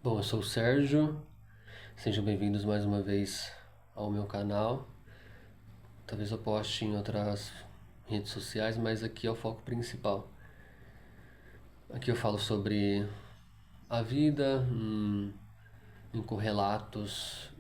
Bom, eu sou o Sérgio, sejam bem-vindos mais uma vez ao meu canal. Talvez eu poste em outras redes sociais, mas aqui é o foco principal. Aqui eu falo sobre a vida, em correlatos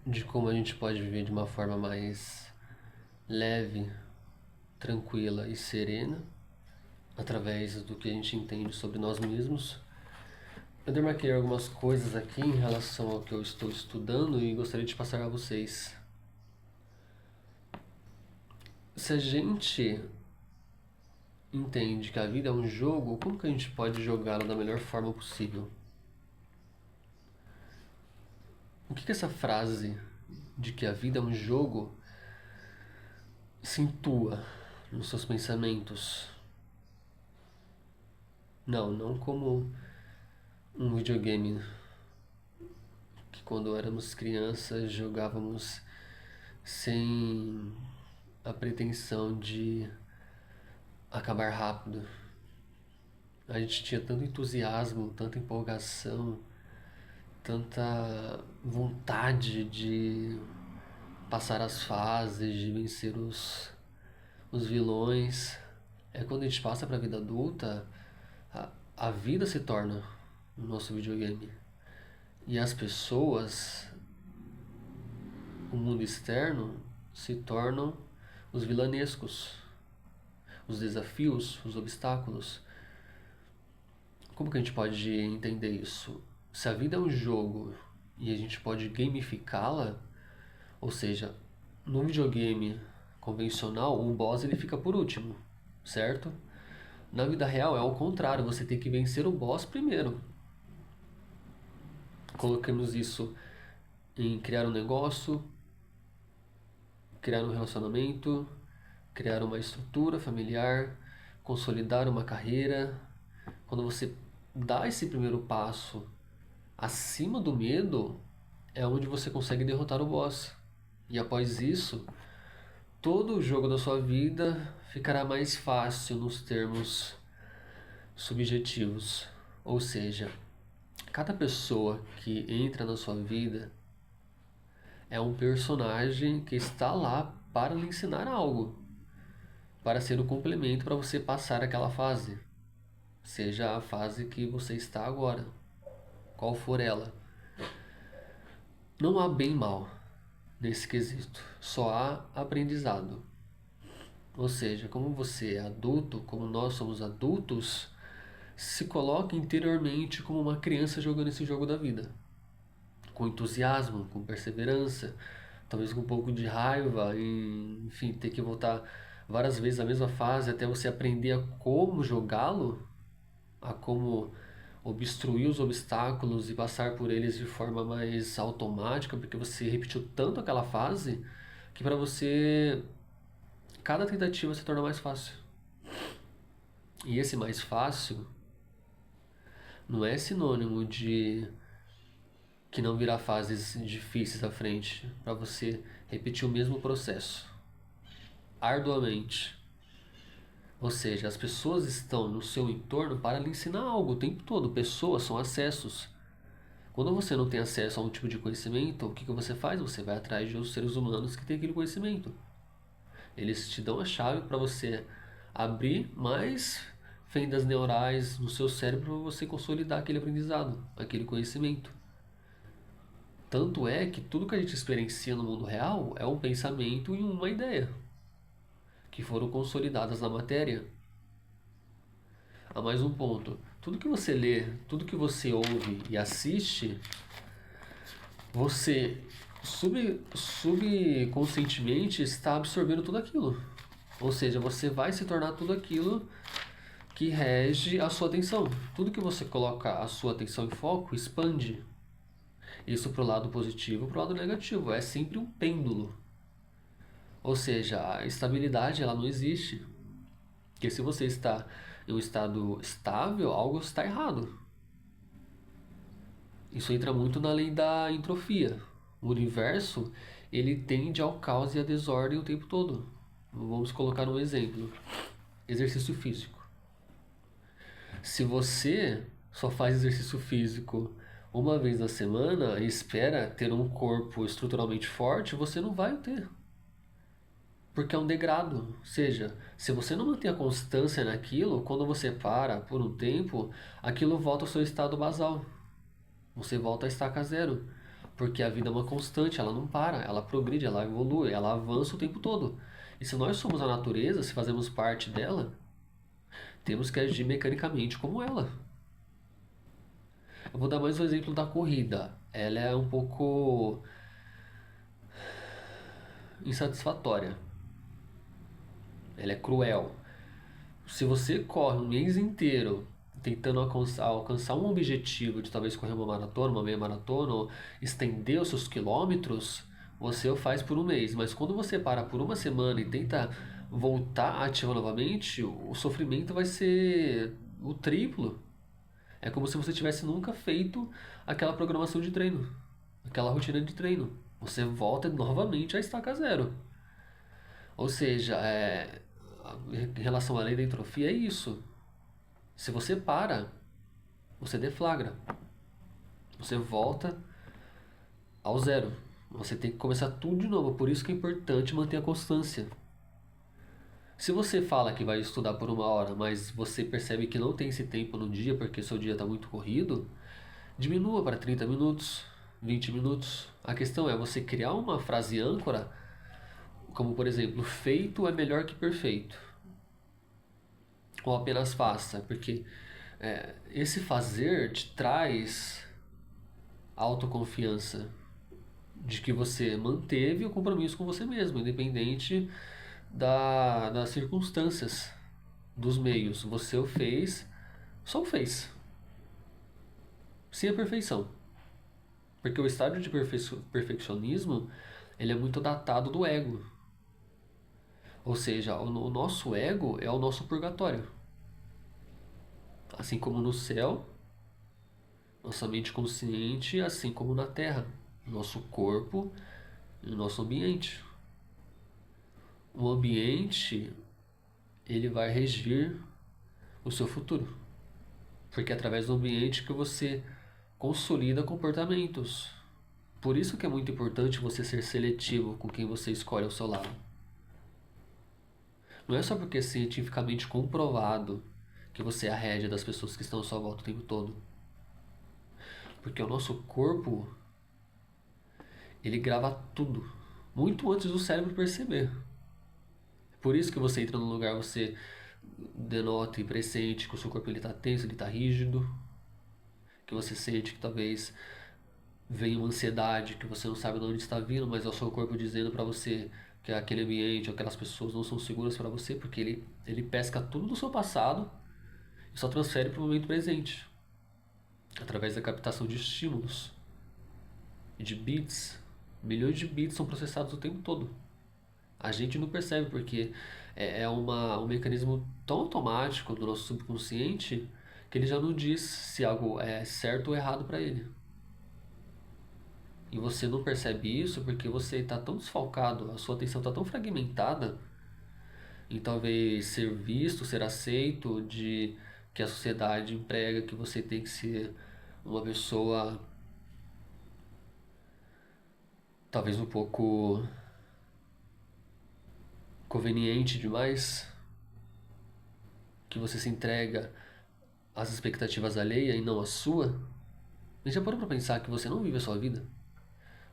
de como a gente pode viver de uma forma mais leve, tranquila e serena, através do que a gente entende sobre nós mesmos. Eu demarquei algumas coisas aqui em relação ao que eu estou estudando e gostaria de passar a vocês. Se a gente entende que a vida é um jogo, como que a gente pode jogá-lo da melhor forma possível? O que essa frase de que a vida é um jogo se intua nos seus pensamentos? Não como um videogame que quando éramos crianças jogávamos sem a pretensão de acabar rápido. A gente tinha tanto entusiasmo, tanta empolgação, tanta vontade de passar as fases, de vencer os vilões. É quando a gente passa para a vida adulta, a vida se torna o nosso videogame. E as pessoas, o mundo externo, se tornam os vilanescos, os desafios, os obstáculos. Como que a gente pode entender isso? Se a vida é um jogo e a gente pode gamificá-la, ou seja, no videogame convencional, o boss ele fica por último, certo? Na vida real é ao contrário, você tem que vencer o boss primeiro. Colocamos isso em criar um negócio, criar um relacionamento, criar uma estrutura familiar, consolidar uma carreira. Quando você dá esse primeiro passo acima do medo, é onde você consegue derrotar o boss. E após isso, todo o jogo da sua vida ficará mais fácil nos termos subjetivos. Ou seja, cada pessoa que entra na sua vida é um personagem que está lá para lhe ensinar algo, para ser o complemento para você passar aquela fase, seja a fase que você está agora, qual for ela. Não há bem e mal nesse quesito, só há aprendizado. Ou seja, como você é adulto, como nós somos adultos, se coloque interiormente como uma criança jogando esse jogo da vida. Com entusiasmo, com perseverança, talvez com um pouco de raiva, e, enfim, ter que voltar várias vezes a mesma fase até você aprender a como jogá-lo, a como obstruir os obstáculos e passar por eles de forma mais automática, porque você repetiu tanto aquela fase que para você cada tentativa se torna mais fácil. E esse mais fácil não é sinônimo de que não virá fases difíceis à frente para você repetir o mesmo processo arduamente. Ou seja, as pessoas estão no seu entorno para lhe ensinar algo o tempo todo. Pessoas são acessos. Quando você não tem acesso a um tipo de conhecimento, o que você faz? Você vai atrás de outros seres humanos que têm aquele conhecimento. Eles te dão a chave para você abrir mais fendas neurais no seu cérebro para você consolidar aquele aprendizado, aquele conhecimento. Tanto é que tudo que a gente experiencia no mundo real é um pensamento e uma ideia que foram consolidadas na matéria. Há mais um ponto. Tudo que você lê, tudo que você ouve e assiste, você subconscientemente está absorvendo tudo aquilo. Ou seja, você vai se tornar tudo aquilo que rege a sua atenção. Tudo que você coloca a sua atenção em foco expande. Isso para o lado positivo, para o lado negativo. É sempre um pêndulo. Ou seja, a estabilidade ela não existe. Porque se você está em um estado estável, algo está errado. Isso entra muito na lei da entropia. O universo ele tende ao caos e à desordem o tempo todo. Vamos colocar um exemplo: exercício físico. Se você só faz exercício físico uma vez na semana e espera ter um corpo estruturalmente forte, você não vai ter. Porque é um degrado. Ou seja, se você não manter a constância naquilo, quando você para por um tempo, aquilo volta ao seu estado basal. Você volta a estaca zero. Porque a vida é uma constante, ela não para, ela progride, ela evolui, ela avança o tempo todo. E se nós somos a natureza, se fazemos parte dela, temos que agir mecanicamente como ela. Eu vou dar mais um exemplo da corrida. Ela é um pouco insatisfatória. Ela é cruel. Se você corre um mês inteiro tentando alcançar um objetivo de talvez correr uma maratona, uma meia maratona, ou estender os seus quilômetros, você o faz por um mês. Mas quando você para por uma semana e tenta voltar ativa novamente, o sofrimento vai ser o triplo. É como se você tivesse nunca feito aquela programação de treino, aquela rotina de treino. Você volta novamente a estaca zero. Ou seja, em relação à lei da entropia, é isso. Se você para, você deflagra. Você volta ao zero. Você tem que começar tudo de novo. Por isso que é importante manter a constância. Se você fala que vai estudar por uma hora, mas você percebe que não tem esse tempo no dia porque seu dia está muito corrido, diminua para 30 minutos, 20 minutos. A questão é você criar uma frase âncora, como por exemplo, feito é melhor que perfeito. Ou apenas faça, porque esse fazer te traz autoconfiança de que você manteve o compromisso com você mesmo, independente das circunstâncias, dos meios. Você o fez, só o fez, sem a perfeição. Porque o estágio de perfeccionismo ele é muito datado do ego. Ou seja, o nosso ego é o nosso purgatório. Assim como no céu, nossa mente consciente, assim como na terra, nosso corpo e o nosso ambiente. O ambiente, ele vai regir o seu futuro. Porque é através do ambiente que você consolida comportamentos. Por isso que é muito importante você ser seletivo com quem você escolhe ao seu lado. Não é só porque é cientificamente comprovado que você é a rédea das pessoas que estão à sua volta o tempo todo. Porque o nosso corpo, ele grava tudo, muito antes do cérebro perceber. Por isso que você entra num lugar, você denota e pressente que o seu corpo está tenso, ele está rígido, que você sente que talvez venha uma ansiedade, que você não sabe de onde está vindo, mas é o seu corpo dizendo para você que aquele ambiente, aquelas pessoas não são seguras para você, porque ele pesca tudo do seu passado e só transfere para o momento presente, através da captação de estímulos e de bits. Milhões de bits são processados o tempo todo. A gente não percebe porque é um mecanismo tão automático do nosso subconsciente que ele já não diz se algo é certo ou errado para ele. E você não percebe isso porque você está tão desfalcado, a sua atenção está tão fragmentada em talvez ser visto, ser aceito, de que a sociedade emprega que você tem que ser uma pessoa talvez um pouco conveniente demais, que você se entrega às expectativas alheias e não à sua. Mas já parou para pensar que você não vive a sua vida?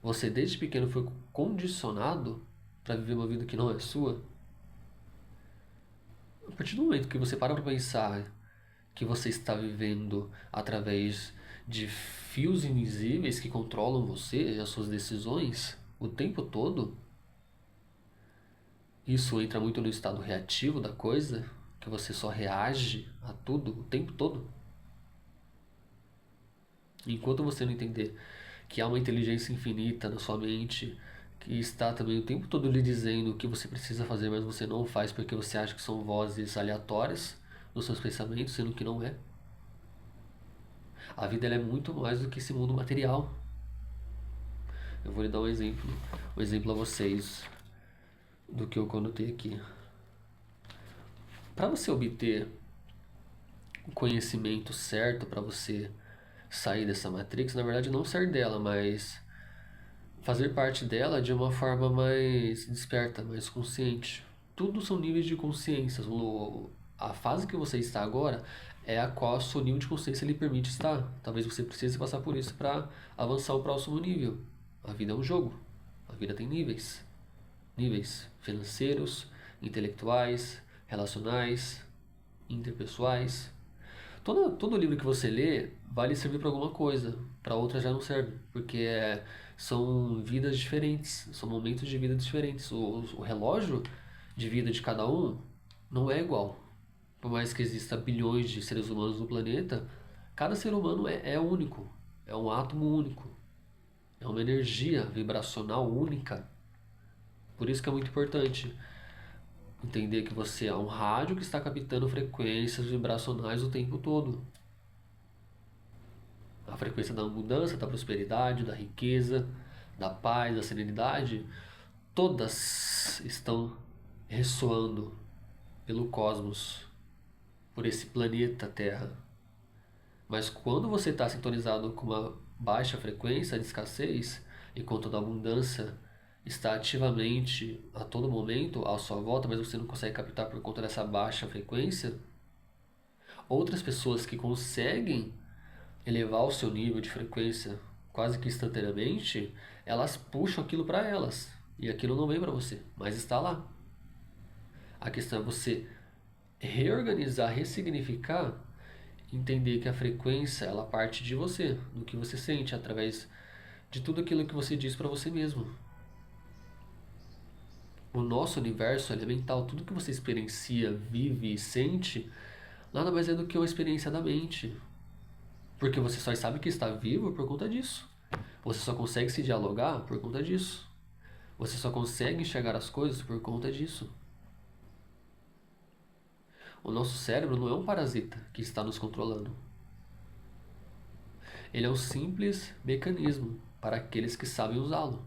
Você desde pequeno foi condicionado para viver uma vida que não é sua? A partir do momento que você para para pensar que você está vivendo através de fios invisíveis que controlam você e as suas decisões o tempo todo, isso entra muito no estado reativo da coisa, que você só reage a tudo o tempo todo. Enquanto você não entender que há uma inteligência infinita na sua mente que está também o tempo todo lhe dizendo o que você precisa fazer, mas você não faz porque você acha que são vozes aleatórias nos seus pensamentos, sendo que não é. A vida ela é muito mais do que esse mundo material. Eu vou lhe dar um exemplo a vocês do que eu conotei aqui. Para você obter o conhecimento certo, para você sair dessa Matrix, na verdade não sair dela, mas fazer parte dela de uma forma mais desperta, mais consciente. Tudo são níveis de consciência. A fase que você está agora é a qual o seu nível de consciência lhe permite estar. Talvez você precise passar por isso para avançar ao próximo nível. A vida é um jogo. A vida tem níveis. Níveis financeiros, intelectuais, relacionais, interpessoais. Todo livro que você lê vai lhe servir para alguma coisa, para outra já não serve, porque são vidas diferentes, são momentos de vida diferentes. O relógio de vida de cada um não é igual. Por mais que exista bilhões de seres humanos no planeta, cada ser humano é único, é um átomo único, é uma energia vibracional única. Por isso que é muito importante entender que você é um rádio que está captando frequências vibracionais o tempo todo. A frequência da abundância, da prosperidade, da riqueza, da paz, da serenidade, todas estão ressoando pelo cosmos, por esse planeta Terra. Mas quando você está sintonizado com uma baixa frequência de escassez, enquanto a da abundância está ativamente a todo momento à sua volta, mas você não consegue captar por conta dessa baixa frequência, outras pessoas que conseguem elevar o seu nível de frequência quase que instantaneamente, elas puxam aquilo para elas. E aquilo não vem para você, mas está lá. A questão é você reorganizar, ressignificar, entender que a frequência ela parte de você, do que você sente, através de tudo aquilo que você diz para você mesmo. O nosso universo elemental, tudo que você experiencia, vive e sente, nada mais é do que uma experiência da mente. Porque você só sabe que está vivo por conta disso. Você só consegue se dialogar por conta disso. Você só consegue enxergar as coisas por conta disso. O nosso cérebro não é um parasita que está nos controlando. Ele é um simples mecanismo para aqueles que sabem usá-lo.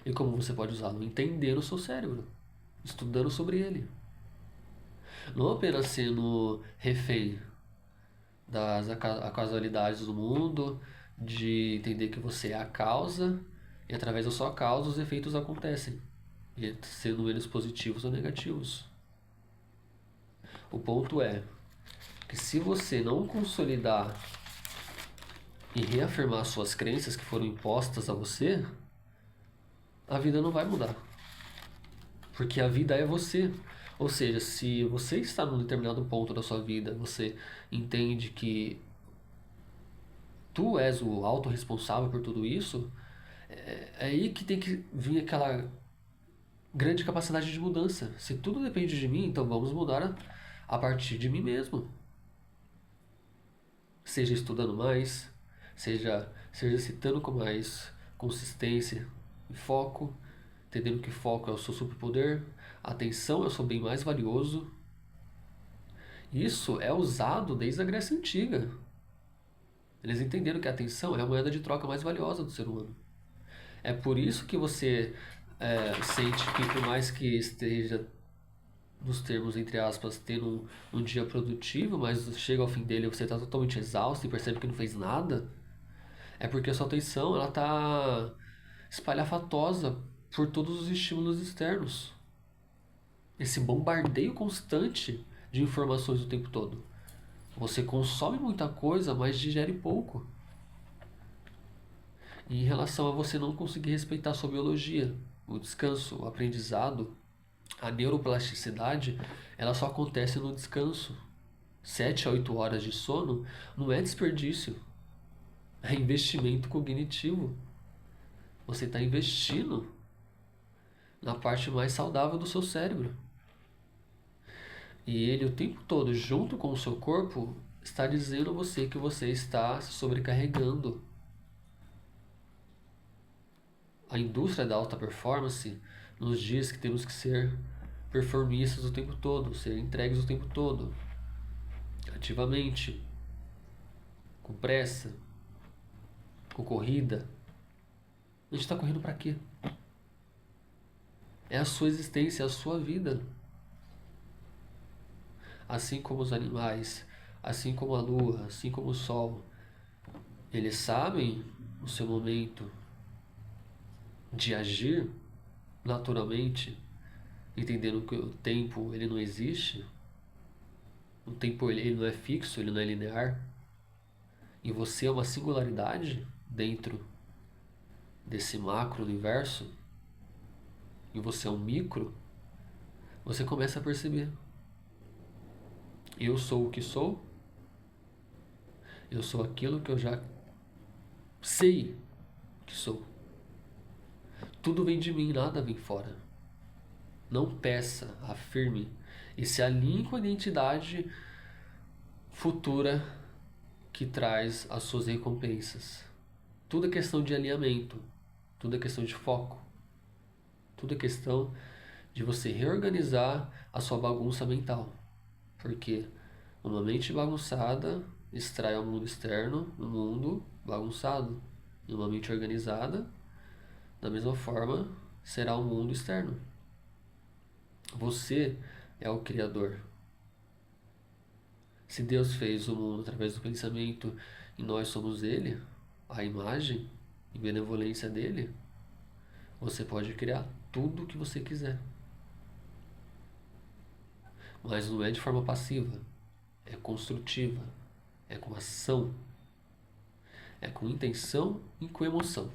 E como você pode usá-lo? Entendendo o seu cérebro, estudando sobre ele. Não apenas sendo refém das casualidades do mundo, de entender que você é a causa e através da sua causa os efeitos acontecem, sendo eles positivos ou negativos. O ponto é que se você não consolidar e reafirmar suas crenças que foram impostas a você, a vida não vai mudar. Porque a vida é você. Ou seja, se você está num determinado ponto da sua vida, você entende que tu és o autorresponsável por tudo isso, é aí que tem que vir aquela grande capacidade de mudança. Se tudo depende de mim, então vamos mudar a partir de mim mesmo. Seja estudando mais, seja se exercitando com mais consistência e foco, entendendo que foco é o seu superpoder, a atenção é o seu bem mais valioso. Isso é usado desde a Grécia Antiga. Eles entenderam que a atenção é a moeda de troca mais valiosa do ser humano. É por isso que você sente que, por mais que esteja, nos termos entre aspas, tendo um dia produtivo, mas chega ao fim dele e você está totalmente exausto e percebe que não fez nada, é porque a sua atenção ela está espalhafatosa por todos os estímulos externos. Esse bombardeio constante de informações o tempo todo. Você consome muita coisa, mas digere pouco. E em relação a você não conseguir respeitar a sua biologia, o descanso, o aprendizado, a neuroplasticidade, ela só acontece no descanso. 7 a 8 horas de sono não é desperdício, é investimento cognitivo. Você está investindo na parte mais saudável do seu cérebro. E ele o tempo todo, junto com o seu corpo, está dizendo a você que você está se sobrecarregando. A indústria da alta performance nos diz que temos que ser performistas o tempo todo, ser entregues o tempo todo, ativamente, com pressa, com corrida. A gente está correndo para quê? É a sua existência, é a sua vida. Assim como os animais, assim como a lua, assim como o sol, Eles sabem o seu momento de agir naturalmente, entendendo que o tempo ele não existe, o tempo ele não é fixo, ele não é linear, e você é uma singularidade dentro desse macro universo, e você é um micro, você começa a perceber: eu sou o que sou, eu sou aquilo que eu já sei que sou. Tudo vem de mim, nada vem fora. Não peça, afirme e se alinhe com a identidade futura que traz as suas recompensas. Tudo é questão de alinhamento, tudo é questão de foco, tudo é questão de você reorganizar a sua bagunça mental. Porque uma mente bagunçada extrai ao mundo externo um mundo bagunçado. E uma mente organizada, da mesma forma, será um mundo externo. Você é o Criador. Se Deus fez o mundo através do pensamento e nós somos Ele, a imagem e benevolência dele, você pode criar tudo o que você quiser. Mas não é de forma passiva, é construtiva, é com ação, é com intenção e com emoção.